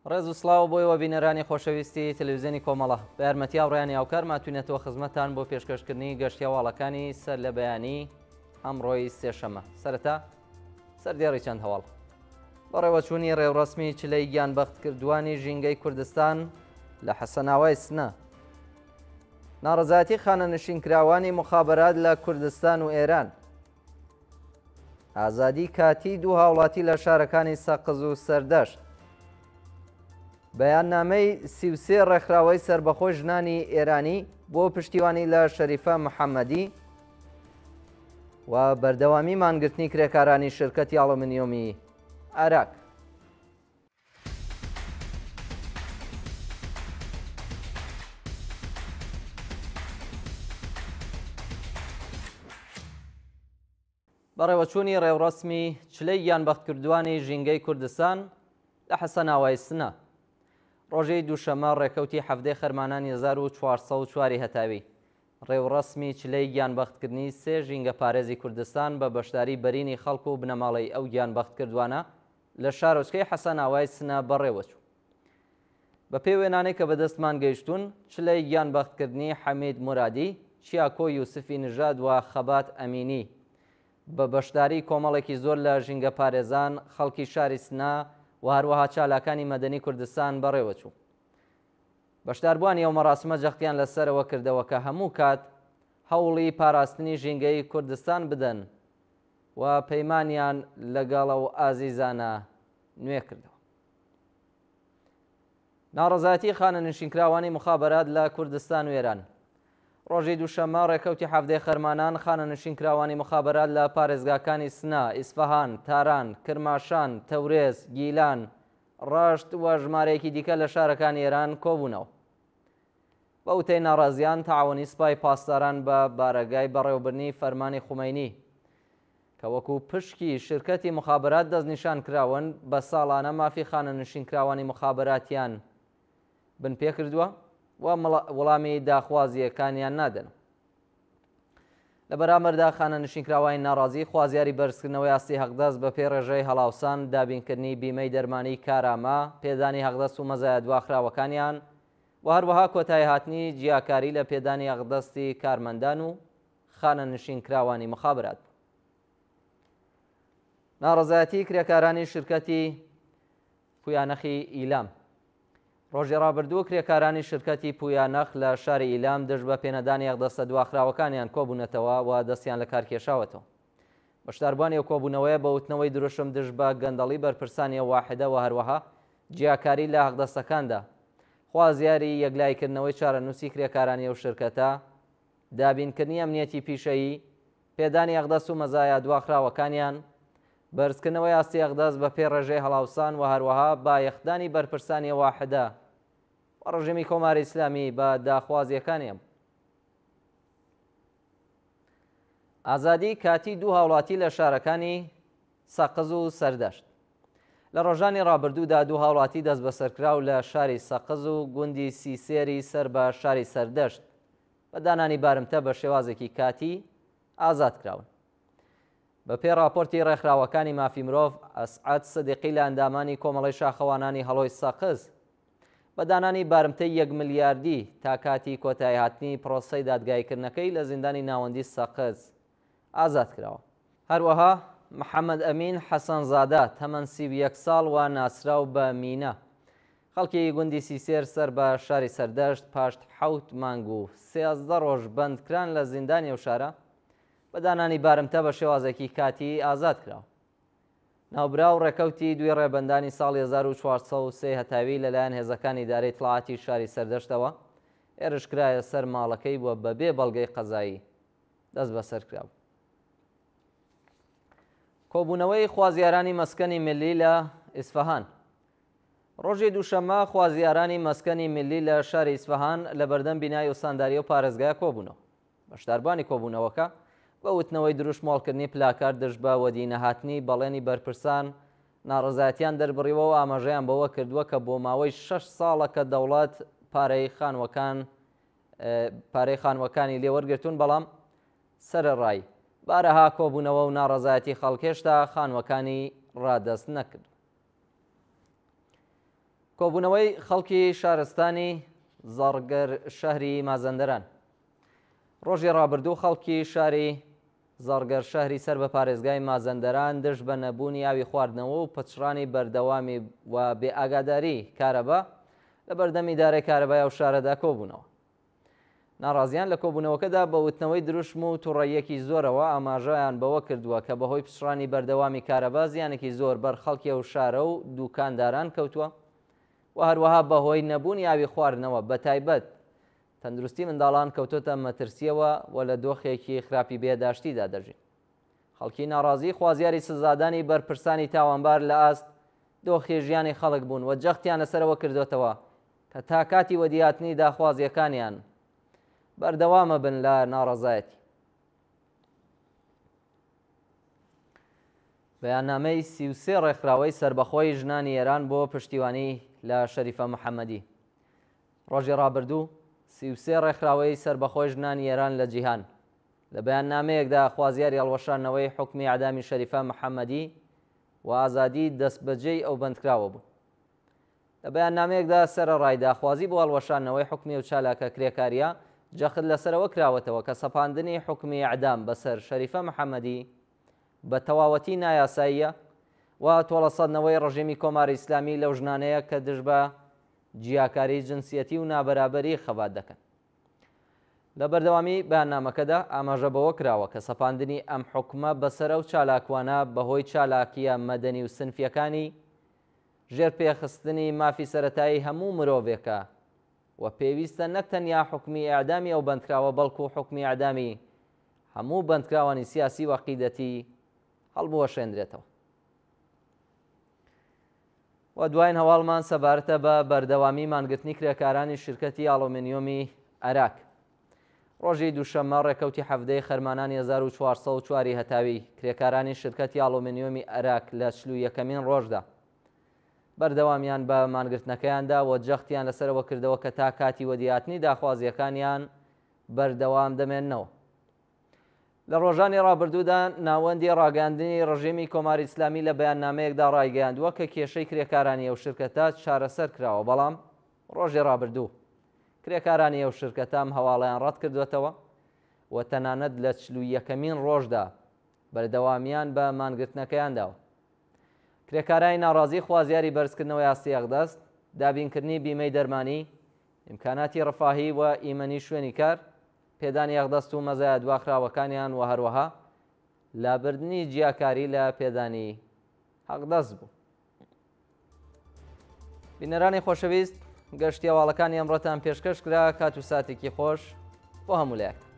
ڕێز و سڵاو بۆیەوە بینەرانی خۆشەویستی تەلەڤیزیۆنی کۆمەڵە بە یارمەتی هاوڕێیانی هاوکار ماتوینێتەوە خزمەتتان بۆ پێشکەشکردنی گەشتی هەواڵەکانی سەر لە بەیانی ئەمڕۆی سێشەمە. سەرەتا سەردێڕی چەند هەواڵ. بەڕێوەچوونی ڕێوڕەسمی چلەی گیانبەختکردوانی ژینگەی کوردستان لە حەسەناوای سنە. ناڕەزایەتی خانەنشینکراوانی مخابەرات لە کوردستان و ئێران. ئازادی کاتی دوو هاوڵاتی لە شارەکانی سەقز و سەردەشت. بەیاننامەی 33 ڕێکخراوەی سربەخۆی ژنانی ئێرانی بۆ پشتیوانی لە شەریفە محەممەدی و بەردەوامی مانگرتنی کرێکارانی شرکەتی ئاڵۆمنیۆمی ئاراک. بەڕێوەچوونی ڕێوڕەسمی چلەی گیانبەختکردوانی ژینگەی کوردستان لە حەسەناوای سنە. ڕۆژەی دووشەمە ڕێکەوتی هەفتەی خەرمانانی 1404 هەتاوی ڕێوڕەسمی چلەی گیانبەختکردنی سێ ژینگە پارێزی کوردستان بە بەشداری بەرینی خەڵک و بنەماڵەی ئەو گیانبەختکردوانە لە شارۆچکەی حەسەناوای سنە بەڕێوەچوو. بە پێی وێنانەی کە بەدەستمان گەیشتون چلەی گیانبەختکردنی حەمید مورادی، چیاکۆ یوسفی نژاد و خەبات ئەمینی بە بەشداری کۆمەڵێکی زۆر لە ژینگە پارێزان، خەڵکی شاری سنە و هەروەها چالاکانی مەدەنی کوردستان بەڕێوەچوو. بەشداربووانی ئەو مەراسمە جەختیان لەسەرەوە کردەوە کە هەموو کات هەوڵی پاراستنی ژینگەی کوردستان بدەن و پەیمانیان لەگەڵ ئەو ئازیزانە نوێ کردەوە. ناڕەزایەتی خانەنشینکراوانی مخابەرات لە کوردستان و ئێران. ڕۆژی دووشەمە ڕێکەوتی هەفتەی خەرمانان خانەنشینکراوانی مخابەرات لە پارێزگاکانی سنە، ئیسفەهان، تاران، کرماشان، تەورێز، گیلان، ڕەشت و ژمارەیەکی دیکە لە شارەکانی ئێران کۆبوونەوە. بە وتەی ناڕازیان تەعاونی سوپای پاسداران بە بارەگای بەڕێوەبردنی فەرمانی خومەینی کە وەکو پشکی شرکەتی مخابەرات دەستنیشان کراون بە ساڵانە مافی خانەنشینکراوانی مخابەراتیان بن پێ کردووە و وەڵامی داخوازیەکانیان نادەن. لە بەرامبەردا خانەنشینکراوانی ناڕازی خوازیاری بەرزکردنەوەی ئاستی هەقدەست بە پێی ڕێژەی هەڵاوسان، دابینکردنی بیمەی دەرمانی کارامە، پێدانی هەقدەست و مەزایە دواخراوەکانیان و هەروەها کۆتایی هاتنی جیاکاری لە پێدانی هەقدەستی کارمەندان و خانەنشینکراوانی مخابەرات. ناڕەزایەتی کرێکارانی شرکەتی پویانەخی ئیلام. ڕۆژی ڕابردوو کرێکارانی شرکەتی پویانەخ لە شاری ئیلام دژ بە پێنەدانی هەقدەستە دواخراوەکانیان کۆبوونەتەوە و دەستیان لە کار کێشاوەتەوە. بەشداربوانی کۆبوونەوەیە بە وتنەوەی دروشم دژ بە گەندەڵی بەرپرسانی وواحدە و هەروەها جیاکاری لە هەقدەستەکاندا، خوازیاری یەکلایکردنەوەی چارەنووسی کرێکارانی ئەو شرکەتە، دابینکردنی ئەمنیەتی پیشەیی، پێدانی هەقدەست و مەزایە دواخراوەکانیان، بەرزکردنەوەی ئاستی هەقدەست بە پێی ڕێژەی هەڵاوسان و هەروەها بایەخدانی بەرپرسانی واحدە و ڕژیمی کۆماری ئیسلامی بە داخوازیەکانیان. ئازادی کاتی دوو هاوڵاتی لە شارەکانی سەقز و سەردەشت. لە ڕۆژانی ڕابردوودا دوو هاوڵاتی دەست بەسەرکراو لە شاری سەقز و گوندی سیسێری سەر بە شاری سەردەشت بە دانانی بارمتە بە شێوازێکی کاتی ئازاد کراون. بە پێی راپۆرتی ڕێکخراوەکانی مافی مرۆڤ، ئەسعەد سەدیقی لە ئەندامانی کۆمەڵی شاخەوانانی هەڵۆی سەقز بە دانانی بارمتەی 1 ملیاردی تا کاتی کۆتایی هاتنی پرۆسەی دادگایکردنەکەی لە زیندانی ناوەندی سەقز ئازاد کراوە. هەروەها محەممەد ئەمین حەسەنزادە تەمەن 31 ساڵ و ناسراو بە مینە، خەڵکی گوندی سیسێر سەر بە شاری سەردەشت پاش 7 مانگ و 13 ڕۆژ بەندکران لە زیندانی ئەو شارە بە دانانی بارمتە بە شێوازێکی کاتی ئازاد کراوە. ناوبراو ڕێکەوتی دوی ڕێبەندانی ساڵی 1403 هەتاوی لەلایەن هێزەکانی ئیدارەی دڵاتی شاری سەردەشتەوە ئێرشکرایە سەر ماڵەکەی بووە بەبێ بەڵگەی قەزایی دەست بەسەر کراوە. کۆبوونەوەی خوازیارانی مەسکەنی ملی لە ئیسفەهان. ڕۆژی دووشەمە خوازیارانی مەسکەنی ملی لە شاری ئیسفەهان لە بەردەم بینایی و سانداری و پارێزگای کۆبوونەوە. بەشداربوانی کۆبوونەوەکە بە وتنەوەی دروشمۆڵکردنی پلاکار دژ بە وەدینەهاتنی بەڵێنی بەرپرسان ناڕەزایەتیان دەربڕیوە و ئاماژەیان بەوە کردووە کە بۆ ماوەی 6 ساڵە کە دەوڵەت پارەی خانوەکانی لێوەرگرتوون، بەڵام سەرەڕای بارەها کۆبوونەوە و ناڕەزایەتی خەڵک هێشتا خانوەکانی ڕادەست نەکرد. کۆبوونەوەی خەڵکی شارستانی زەڕگەر شەهری مازەندەران. ڕۆژی ڕابردوو خەڵکی شاری زەڕگەر شەهری سەر بە پارێزگای مازەندەران دژ بە نەبوونی ئاوی خواردنەوە و پچڕانی بەردەوامی و بێئاگاداری کارەبا لە بەردەمی ئیدارەی کارەبای ئەو شارەدا کۆبوونەوە. ناڕازیان لە کۆبوونەوەکەدا بە وتنەوەی دروشم و تووڕەیەکی زۆرەوە ئاماژەیان بەوە کردووە کە بەهۆی پچڕانی بەردەوامی کارەبا زیانێکی زۆر بەر خەڵکی ئەو شارە و دوکانداران کەوتووە و هەروەها بەهۆی نەبوونی ئاوی خواردنەوە بەتایبەت تەندروستی منداڵان کەوتۆتە مەترسیەوە و لە دۆخێکی خراپی بێداشتیدا دەژین. خەڵکی ناڕازی خوازیاری سزادانی بەرپرسانی تاوانبار لە ئاست دۆخی ژیانی خەڵک بوون و جەختیان لەسەرەوە کردوێتەوە کە تا کاتی وەدیاتنی داخوازیەکانیان بەردەوامە بن لە ناڕەزایەتی. بەیاننامەی 33 ڕێکخراوەی سربەخۆی ژنانی ئێران بۆ پشتیوانی لە شەریفە محەممەدی. ڕۆژی ڕابردوو 33 ڕێکخراوەی سربەخۆی ژنانی ئێران لە جیهان لە بەیاننامەیەکدا خوازیاری هەڵوەشانەوەی حکمی ئەعدامی شەریفە محەممەدی و ئازادی دەستبەجێی ئەو بەندکراوە بوو. لە بەیاننامەیەکدا سەرەڕای داخوازی بۆ هەڵوەشانەوەی حکمی و چالاکە کرێکاریە جەخت لەسەرەوە کراوەتەوە کە سەپاندنی حکمی ئەعدام بەسەر شەریفە محەممەدی بە تەواوەتی نایاساییە و تۆڵەسەدنەوەی ڕژیمی کۆماری ئیسلامی لەو ژنانەیە کە دژ بە جیاکاری جنسیەتی و نابەرابەری خەبات دەکەن. لە بەردەوامی بەیاننامەکەدا ئاماژە بەوە کراوە کە سەپاندنی ئەم حکومە بەسەرە و چالاکوانە بەهۆی چالاکیە مەدەنی و سنفیەکانی ژێر پێخستنی مافی سەرەتایی هەموو مرۆڤێکە و پێویستە نەک تەنیا حکمی ئەعدامی ئەو بەندکراوە بەڵکو و حکمی ئەعدامی هەموو بەندکراوانی سیاسی و عەقیدەتی هەڵبوەشێندرێتەوە. و دوایین هەواڵمان سەبارەتە بە بەردەوامی مانگرتنی کرێکارانی شرکەتی ئاڵۆمینیۆمی عێراق. ڕۆژی دووشەممە ڕێکەوتی هەفتەی خەرمانانی 1404 هەتاوی کرێکارانی شرکەتی ئاڵۆمینیۆمی عێراق لە 41مین ڕۆژدا بەردەوامیان بە مانگرتنەکەیاندا و جەختیان لەسەرەوە کردەوە کە تا کاتی وەدیاتنی داخوازیەکانیان بەردەوام دەمێننەوە. لە ڕۆژانی ڕابردوودا ناوەندی ڕاگەاندنی ڕژیمی کۆماری ئیسلامی لە بەیاننامەیەکدا ڕایگەیاندووە کە کێشەی کرێکارانی ئەو شرکەتە چارەسەر کراوە، بەڵام ڕۆژی ڕابردوو کرێکارانی ئەو شرکەتە ئەم هەواڵەیان ڕەت کردوێتەوە و تەنانەت لە 41مین ڕۆژدا بەردەوامیان بە مانگرتنەکەیانداوە. کرێکارانی ناڕازی خوازیاری بەرزکردنەوەی ئاستی ئەقدەست، دابینکردنی بیمەی دەرمانی، ئیمکاناتی ڕەفاهی و ئیمەنی شوێنی کار، پێدانی ئەقدەست و مەزایە دواخراوەکانیان و هەروەها لابردنی جیاکاری لە پێدانی ئەقدەست بوو. بینەرانی خۆشەویست، گەشتی هەواڵەکانی ئەمڕۆتان پێشکەش کرا. کات و ساتێکی خۆش بۆ هەموو لایەک.